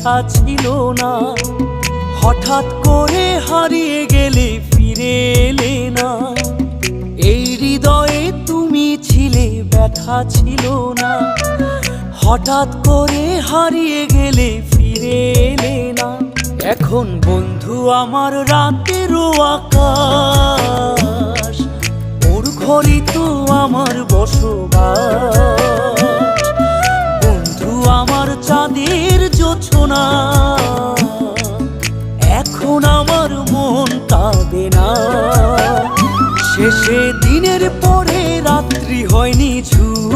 ব্যথা ছিল না। হঠাৎ করে হারিয়ে গেলে ফিরে এলে না। এই হৃদয়ে তুমি ছিলে, ব্যথা ছিল না। হঠাৎ করে হারিয়ে গেলে ফিরে এলে না। এখন বন্ধু আমার রাতেরও আকাশ, ওর ঘরে তো আমার বসবাস। বন্ধু আমার চাঁদের জোছনা, এখন আমার মন কাঁদে না। শেষে দিনের পরে রাত্রি হয়নি ঝুম,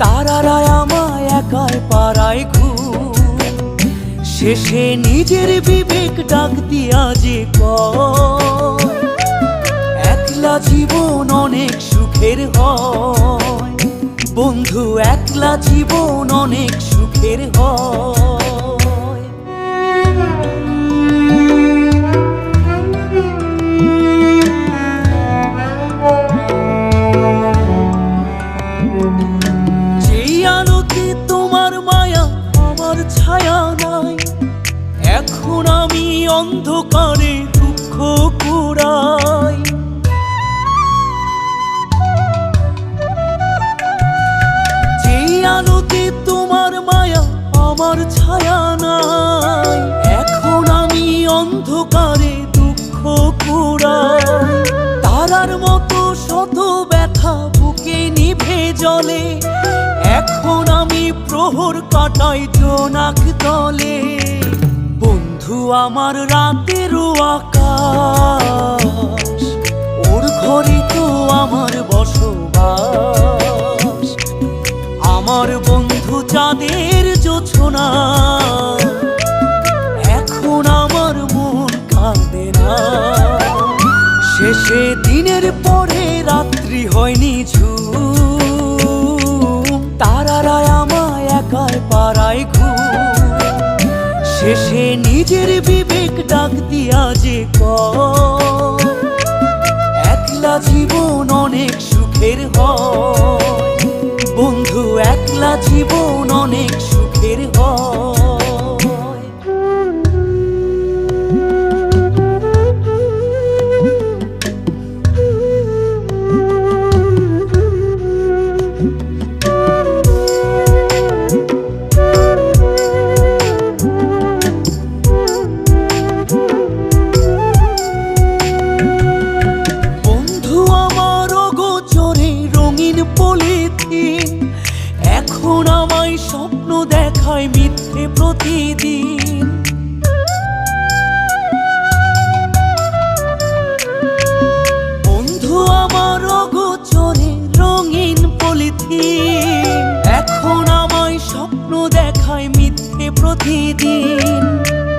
তারারা আমায় একাই পাড়ায় ঘুম। শেষে নিজের বিবেক ডাক দিয়া যে কয়, একলা জীবন অনেক সুখের হয়। বন্ধু একলা জীবন অনেক সুখের হয়। যেই আলোতে তোমার মায়া আমার ছায়া নাই, এখন আমি অন্ধকারে দুঃখ কুড়াই। যেই আলোতে তোমার মায়া আমার ছায়া নাই, এখন আমি অন্ধকারে দুঃখ কুড়াই। তারার মতো শত ব্যথা বুকে নিভে জ্বলে, এখন আমি প্রহর কাটাই জোনাক তলে। বন্ধু আমার রাতেরও আকাশ, ওর ঘরে তো আমার বসবাস। আমার বন্ধু চাঁদের জোছনা, এখন আমার মন কাঁদে না। শেষে দিনের পরে রাত্রি হয়নি ঝুম, তারারা আমায় একাই পাড়ায় ঘুম। শেষে নিজের বিবেক ডাক দিয়া যে কয়, একলা জীবন অনেক সুখের হয়। বন্ধু একলা জীবন অনেক সুখের হয়। এখন আমায় স্বপ্ন দেখায় মিথ্যে প্রতিদিন। বন্ধু আমার অগোচরে রঙিন পলিথিন, এখন আমায় স্বপ্ন দেখায় মিথ্যে প্রতিদিন।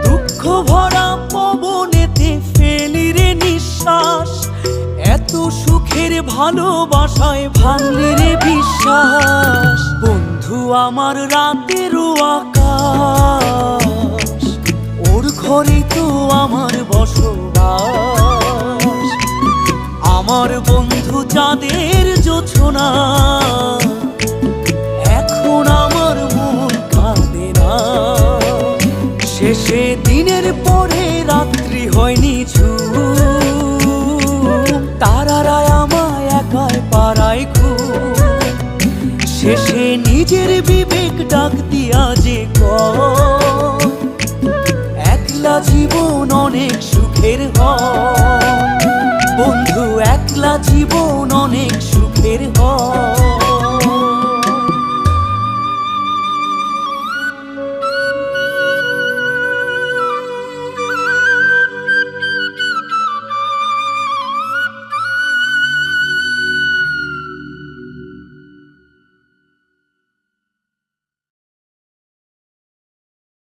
দুঃখ ভরা পবনেতে ফেলি রে নিঃশ্বাস, এত সুখের ভালোবাসায় ভাঙলি রে বিশ্বাস। বন্ধু আমার রাতেরও আকাশ, ওর ঘরে তো আমার বসবাস। আমার বন্ধু চাঁদের জোছনা, এখন আমার মন কাঁদে না। শেষে দিনের পরে রাত্রি হয়নি ঝুম, তারারা আমায় একাই পাড়ায় ঘুম। শেষে নিজের বিবেক ডাক দিয়া যে কয়,